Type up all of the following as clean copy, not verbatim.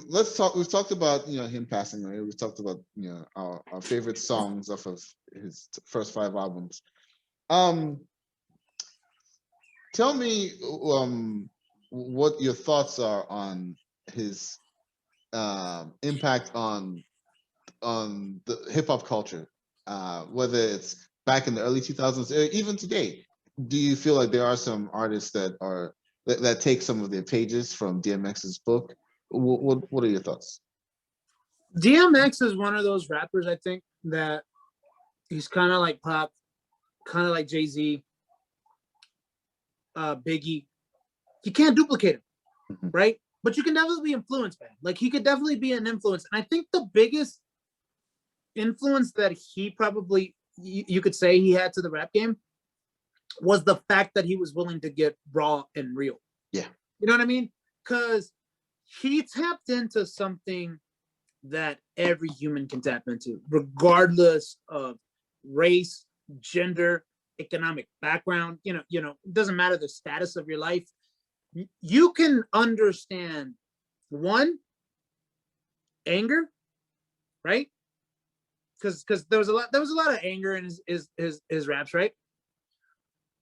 Let's talk. We've talked about him passing away. We've talked about our favorite songs off of his first 5 albums. Um, Tell me what your thoughts are on his impact on the hip hop culture, whether it's back in the early 2000s or even today. Do you feel like there are some artists that take some of their pages from DMX's book? What are your thoughts? DMX is one of those rappers, I think, that he's kind of like Pop, kind of like Jay-Z, Biggie. You can't duplicate him, right? But you can definitely be influenced by him. Like, he could definitely be an influence. And I think the biggest influence that he probably, you could say he had to the rap game was the fact that he was willing to get raw and real. Yeah. You know what I mean? Because he tapped into something that every human can tap into, regardless of race, gender, economic background. It doesn't matter the status of your life. You can understand, one, anger, right? Because there was a lot of anger in his raps, right?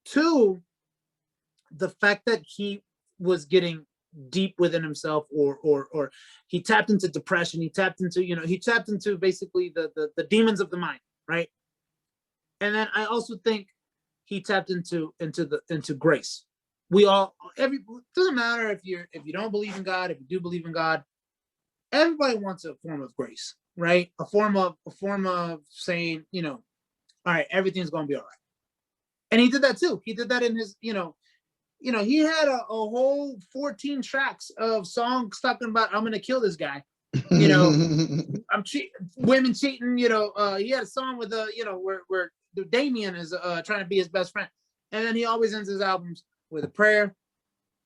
Two, the fact that he was getting deep within himself, or he tapped into depression, he tapped into basically the demons of the mind, right? And then I also think he tapped into grace. Doesn't matter if you don't believe in God, if you do believe in God, everybody wants a form of grace, right? A form of saying, all right, everything's gonna be all right. And he did that too. He did that in his, he had a whole 14 tracks of songs talking about, I'm gonna kill this guy. I'm women cheating. He had a song with where Damien is trying to be his best friend, and then he always ends his albums with a prayer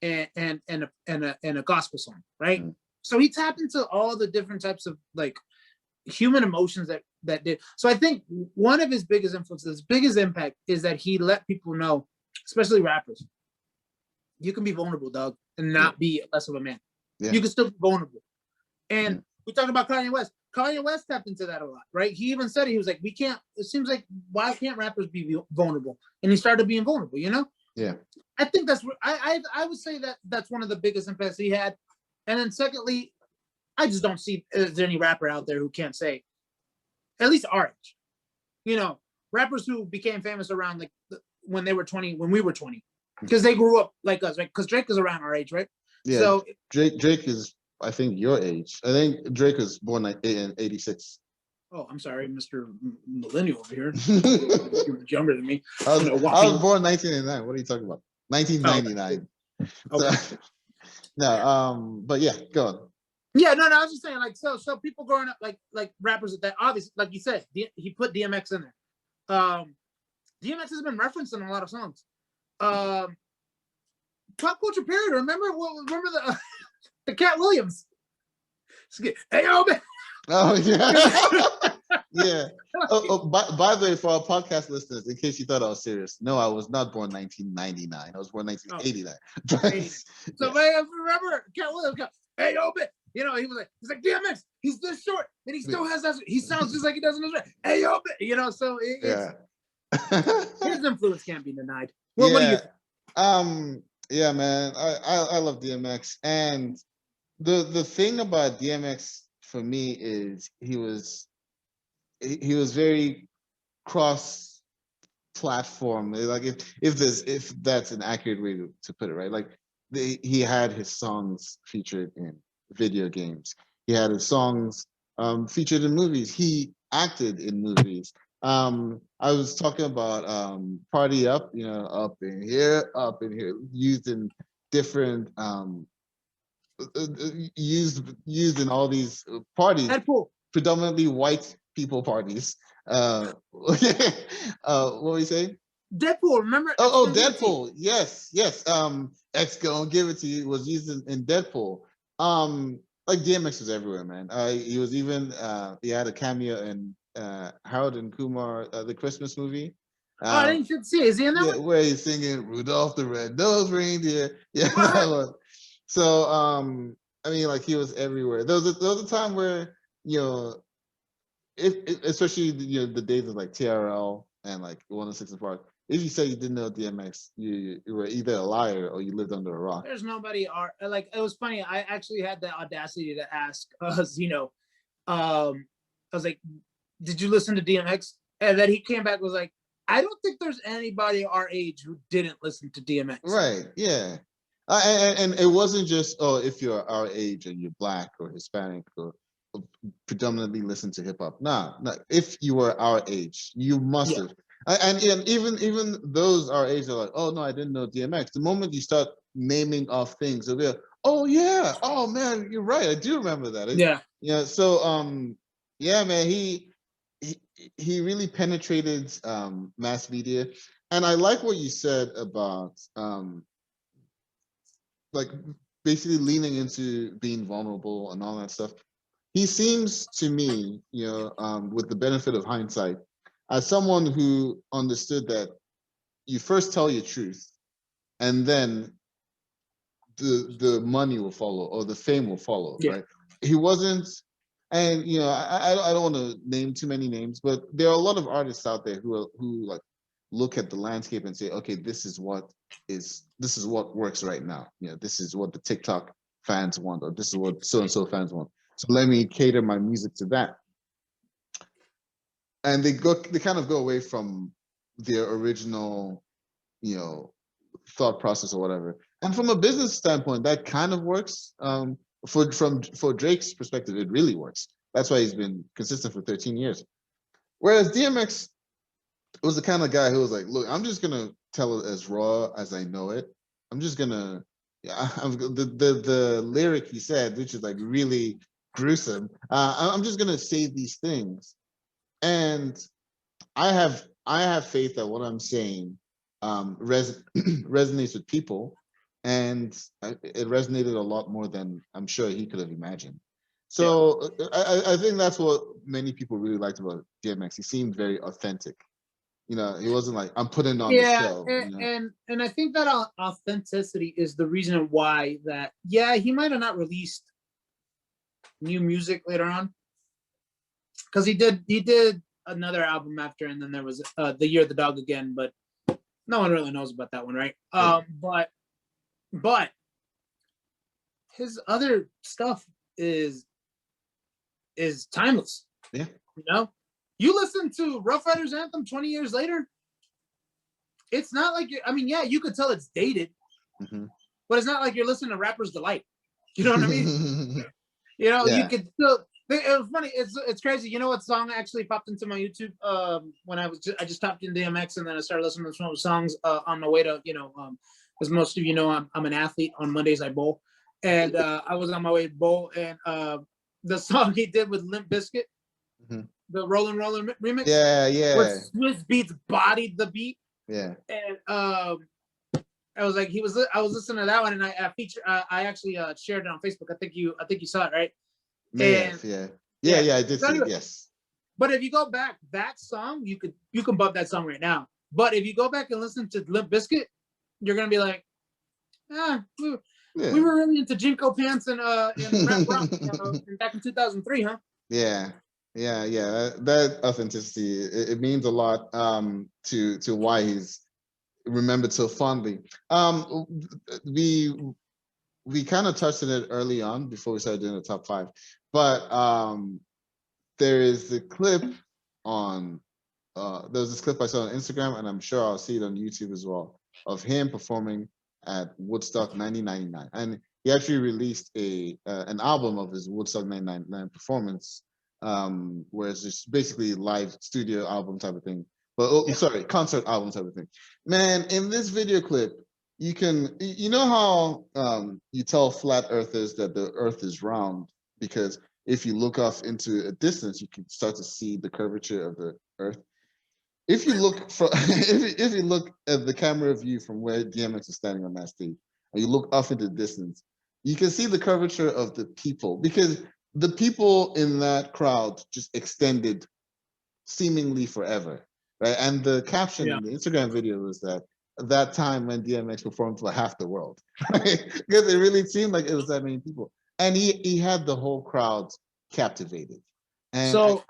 and a gospel song, right? Mm-hmm. So he tapped into all the different types of like human emotions that did. So I think one of his biggest influences, biggest impact, is that he let people know, especially rappers, you can be vulnerable, dog, and not be less of a man. Yeah. You can still be vulnerable. And we talk about Kanye West. Kanye West tapped into that a lot, right? He even said, he was like, it seems like, why can't rappers be vulnerable? And he started being vulnerable, Yeah. I think that's what I would say that's one of the biggest impacts he had. And then secondly, I just don't see there's any rapper out there who can't say, at least our age, rappers who became famous around like when they were 20, when we were 20, because they grew up like us, right? Because Drake is around our age, right? Yeah. So Drake is, I think, your age. I think Drake was born in 86. Oh, I'm sorry, Mr. Millennial over here. You're younger than me. I was born 1989. What are you talking about? 1999. Oh, okay. So, no, but yeah, go on. Yeah, no, I was just saying, like, so people growing up, like rappers that obviously, like you said, he put DMX in there. DMX has been referenced in a lot of songs. Pop culture period. Remember the Cat Williams? Hey, yo, man. Oh yeah. Yeah. By the way, for our podcast listeners, in case you thought I was serious, no, I was not born 1999. I was born 1989. So, man, remember Cat Williams? Hey, yo, man. He's like DMX. He's this short, and he still has that. He sounds just like he does in his rap. Hey, yo, so his influence can't be denied. Well, what do you think? Yeah, man, I love DMX, and the thing about DMX for me is he was very cross platform. Like if that's an accurate way to put it, right? Like he had his songs featured in video games. He had his songs featured in movies. He acted in movies. I was talking about Party Up, up in here, used in different used in all these parties. Deadpool. Predominantly white people parties. What were you saying? Deadpool, remember? Oh, Deadpool. Yes. X gonna give it to you was used in Deadpool. Like DMX was everywhere, man. He was even he had a cameo in Harold and Kumar, the Christmas movie. I didn't see it. Is he in that one? Where he's singing Rudolph the Red-Nosed Reindeer. Yeah, that one. So I mean, like he was everywhere. There was a time where, you know, especially the days of like TRL and like 106 and Park. If you said you didn't know DMX, you were either a liar or you lived under a rock. There's nobody like it was funny. I actually had the audacity to ask Zino. I was like, "Did you listen to DMX?" And then he came back and was like, "I don't think there's anybody our age who didn't listen to DMX." Right? Yeah. And it wasn't just, oh, if you're our age and you're black or Hispanic or predominantly listen to hip hop. Nah, nah. If you were our age, you must have. And even those our age are like, oh no, I didn't know DMX. The moment you start naming off things, they'll be like, oh yeah, oh man, you're right, I do remember that. Yeah. Yeah. So yeah, man, he he really penetrated mass media, and I like what you said about like basically leaning into being vulnerable and all that stuff. He seems to me, with the benefit of hindsight, as someone who understood that you first tell your truth, and then the money will follow or the fame will follow, Yeah. right? He wasn't, and I don't want to name too many names, but there are a lot of artists out there who like look at the landscape and say, okay, this is what works right now. This is what the TikTok fans want, or this is what so and so fans want. So let me cater my music to that. And they kind of go away from their original, thought process or whatever. And from a business standpoint, that kind of works. For Drake's perspective, it really works. That's why he's been consistent for 13 years. Whereas DMX was the kind of guy who was like, look, I'm just gonna tell it as raw as I know it. I'm just gonna, the lyric he said, which is like really gruesome. I'm just gonna say these things, and I have faith that what I'm saying resonates with people, and it resonated a lot more than I'm sure he could have imagined. So I think that's what many people really liked about DMX. He seemed very authentic. He wasn't like, I'm putting on the show. And I think that authenticity is the reason why that he might have not released new music later on, because he did another album after, and then there was The Year of the Dog Again, but no one really knows about that one, right? But his other stuff is timeless. Yeah. You listen to Rough Riders Anthem 20 years later, it's not like you could tell it's dated, but it's not like you're listening to Rapper's Delight. You know what I mean? You could still. It was funny. It's crazy. You know what song actually popped into my YouTube when I just typed in DMX, and then I started listening to some songs on my way to as most of you know, I'm an athlete. On Mondays I bowl, and I was on my way to bowl, and the song he did with Limp Bizkit, the Rollin' remix, where Swiss Beats bodied the beat, and I was listening to that one, and I actually shared it on Facebook. I think you saw it, right? I did see it, yes. But if you go back, that song, you can bump that song right now. But if you go back and listen to Limp Bizkit, you're gonna be like, we were really into Jinko pants and rap rock back in 2003, huh? Yeah. That authenticity, it means a lot to why he's remembered so fondly. We kind of touched on it early on before we started doing the top 5, but there is the clip on there's this clip I saw on Instagram, and I'm sure I'll see it on YouTube as well, of him performing at Woodstock 1999, and he actually released an album of his Woodstock 1999 performance, where it's just basically live studio album type of thing, but concert album type of thing. Man, in this video clip, you know how you tell flat earthers that the earth is round, because if you look off into a distance, you can start to see the curvature of the earth. If you look if you look at the camera view from where DMX is standing on that stage, and you look off into the distance, you can see the curvature of the people, because the people in that crowd just extended seemingly forever, right? And the caption in the Instagram video was that time when DMX performed for half the world, right? Because it really seemed like it was that many people. and he had the whole crowd captivated. And so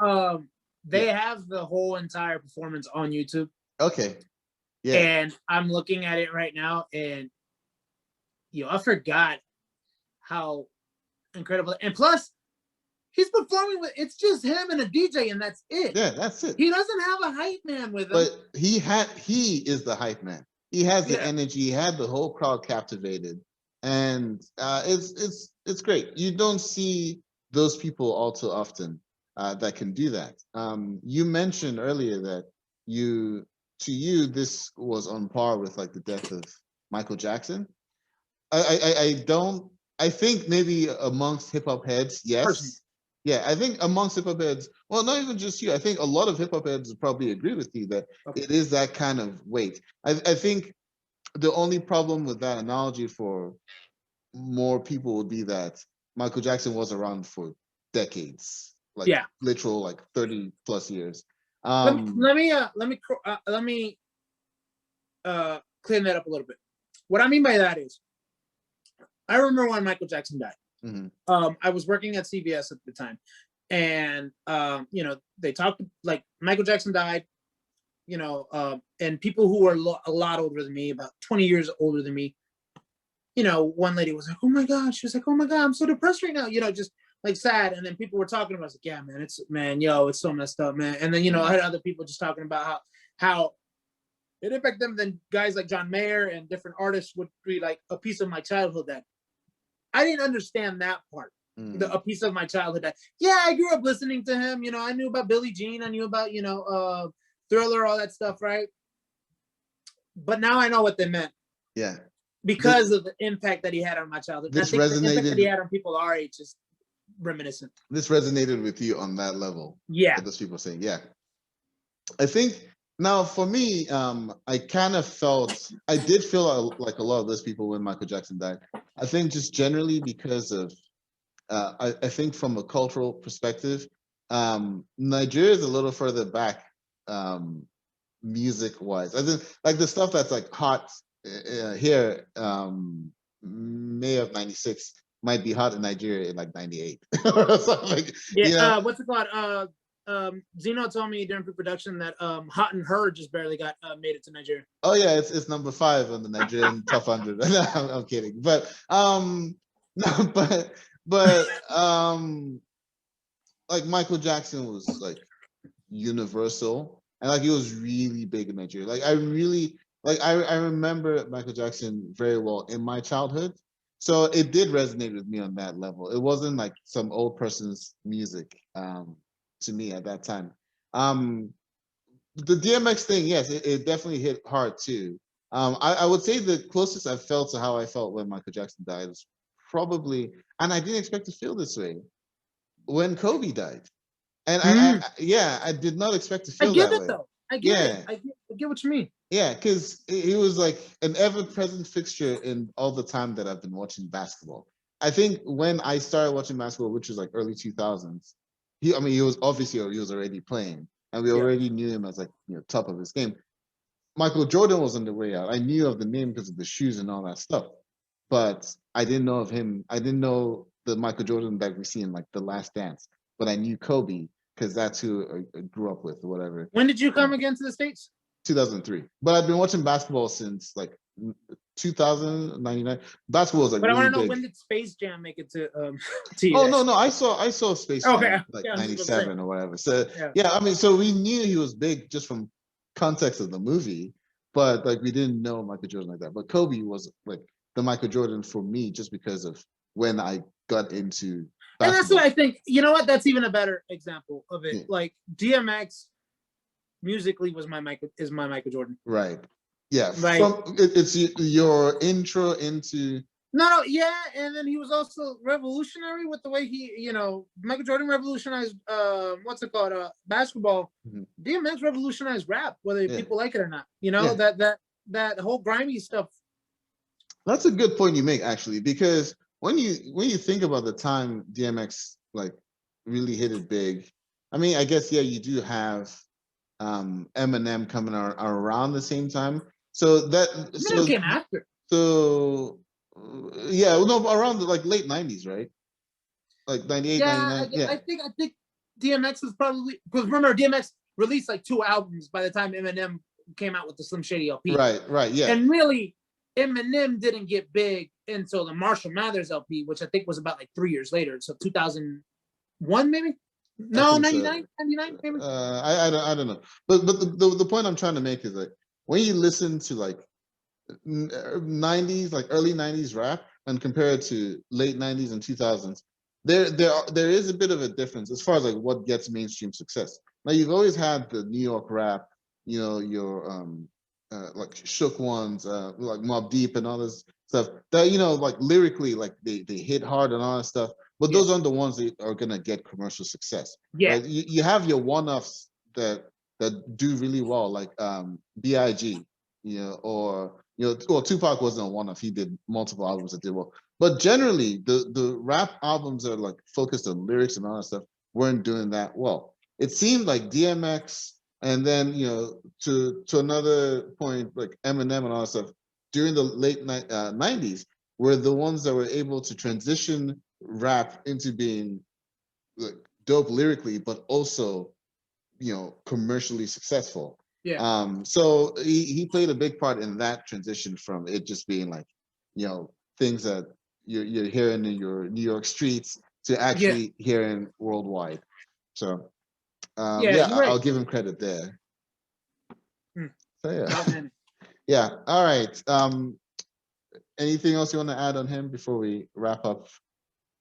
they have the whole entire performance on YouTube. Okay. Yeah. And I'm looking at it right now, and I forgot how incredible. And plus, he's performing with, it's just him and a DJ, and that's it. Yeah, that's it. He doesn't have a hype man with him. But he is the hype man. He has the energy. He had the whole crowd captivated, and it's great. You don't see those people all too often that can do that. You mentioned earlier that to you this was on par with like the death of Michael Jackson. I think maybe amongst hip hop heads, yes. Personally. Yeah, I think amongst hip hop heads, well, not even just you. I think a lot of hip hop heads probably agree with you that it is that kind of weight. I think the only problem with that analogy for more people would be that Michael Jackson was around for decades, like literal like 30 plus years. Let me clean that up a little bit. What I mean by that is, I remember when Michael Jackson died. Mm-hmm. I was working at CBS at the time, and they talked like Michael Jackson died, and people who were a lot older than me, about 20 years older than me, one lady was like, "Oh my God," she was like, "Oh my God, I'm so depressed right now," just like sad. And then people were talking about, I was like, "Yeah, man, it's so messed up, man." And then I had other people just talking about how it impacted them. Then guys like John Mayer and different artists would be like, a piece of my childhood that I didn't understand that part. A piece of my childhood that, I grew up listening to him. I knew about Billie Jean. I knew about, Thriller, all that stuff, right? But now I know what they meant. Yeah. Because of the impact that he had on my childhood. This I think resonated. The impact that he had on people our age is reminiscent. This resonated with you on that level. Yeah. Those people saying, yeah. I think now for me, I did feel like a lot of those people when Michael Jackson died. I think just generally because of, I think from a cultural perspective, Nigeria is a little further back music-wise. I think like the stuff that's like hot here, May of '96 might be hot in Nigeria in like '98 or something. Yeah, what's it called? Zino told me during pre-production that Hot and Her just barely got made it to Nigeria. Oh yeah, it's number 5 on the Nigerian Top 100. No, I'm kidding, but like Michael Jackson was like universal, and like he was really big in Nigeria. Like I remember Michael Jackson very well in my childhood, so it did resonate with me on that level. It wasn't like some old person's music to me at that time. The DMX thing, yes, it definitely hit hard too. I would say the closest I felt to how I felt when Michael Jackson died was probably, and I didn't expect to feel this way, when Kobe died. And I did not expect to feel that way. Though. I get it. I get what you mean. Yeah, because he was like an ever-present fixture in all the time that I've been watching basketball. I think when I started watching basketball, which was like early 2000s, he was already playing, and we already knew him as like top of his game. Michael Jordan was on the way out. I knew of the name because of the shoes and all that stuff, but I didn't know of him. I didn't know the Michael Jordan that we see in like The Last Dance, but I knew Kobe because that's who I grew up with or whatever. When did you come again to the States? 2003. But I've been watching basketball since like 2099. Basketball is like. But really I want to know, when did Space Jam make it to you? Oh no, I saw Space Jam like 97 or whatever. So so we knew he was big just from context of the movie, but like we didn't know Michael Jordan like that. But Kobe was like the Michael Jordan for me just because of when I got into basketball. And that's what I think. You know what? That's even a better example of it. Yeah. Like DMX musically was my Michael Jordan. Right. Yeah. Like, it's your intro into. No, yeah, and then he was also revolutionary with the way he, Michael Jordan revolutionized basketball. Mm-hmm. DMX revolutionized rap, whether people like it or not. That whole grimy stuff. That's a good point you make, actually, because when you think about the time DMX like really hit it big, I mean, I guess you do have Eminem coming around the same time. So Eminem came after. So around the like late 90s, right? like 98, Yeah, 99. Yeah, I think DMX was probably, because remember DMX released like 2 albums by the time Eminem came out with the Slim Shady LP. right, yeah. And really, Eminem didn't get big until the Marshall Mathers LP, which I think was about like 3 years later. So 2001 maybe? No, 99, 99 maybe. I don't know. But the point I'm trying to make is like when you listen to like 90s, like early 90s rap and compare it to late 90s and 2000s, there is a bit of a difference as far as like what gets mainstream success. Now you've always had the New York rap, you know, your like Shook ones, like Mobb Deep and all this stuff that, you know, like lyrically, like they hit hard and all that stuff. But those aren't the ones that are gonna get commercial success. Yeah. Right? You have your one-offs that do really well, like B.I.G. You know, or you know, well, Tupac wasn't a one-off. He did multiple albums that did well. But generally, the rap albums that are like focused on lyrics and all that stuff weren't doing that well. It seemed like DMX, and then you know, to another point, like Eminem and all that stuff during the late 90s were the ones that were able to transition rap into being like dope lyrically, but also, you know, commercially successful. Yeah. So he played a big part in that transition from it just being like, you know, things that you're hearing in your New York streets to actually hearing worldwide. So yeah, you're right. I'll give him credit there. So yeah. Oh, Yeah. All right. Anything else you want to add on him before we wrap up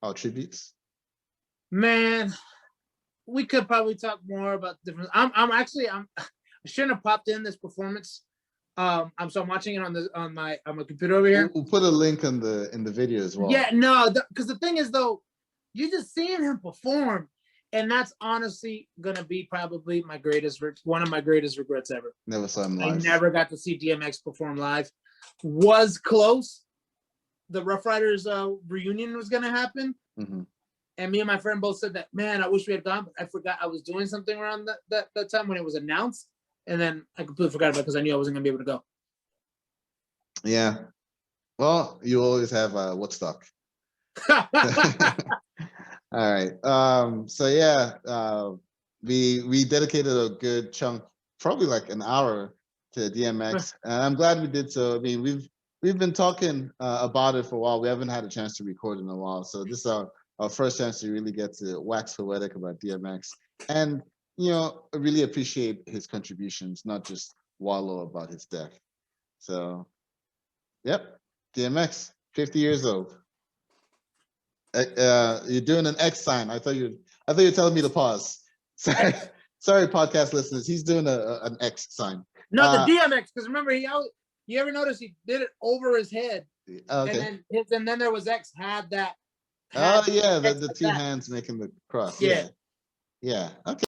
our tributes? Man, we could probably talk more about different. I shouldn't have popped in this performance. So I'm watching it on my computer over here. We'll put a link in the video as well. Yeah, no, because the thing is though, you're just seeing him perform, and that's honestly gonna be probably one of my greatest regrets ever. Never saw him live. I never got to see DMX perform live. Was close. The Rough Riders reunion was gonna happen. Mm-hmm. And me and my friend both said that, man, I wish we had gone, but I forgot I was doing something around that time when it was announced. And then I completely forgot about it because I knew I wasn't going to be able to go. Yeah. Well, you always have Woodstock. All right. So yeah, we dedicated a good chunk, probably like an hour, to DMX. And I'm glad we did so. I mean, we've been talking about it for a while. We haven't had a chance to record in a while. So this is our first chance to really get to wax poetic about DMX, and you know, really appreciate his contributions, not just wallow about his death. So, yep, DMX, 50 years old. You're doing an X sign. I thought you were telling me to pause. Sorry, sorry, podcast listeners. He's doing an X sign. No, the DMX, because remember you ever notice he did it over his head, okay. and then there was X had that. Oh yeah, the two hands making the cross. Yeah. Okay.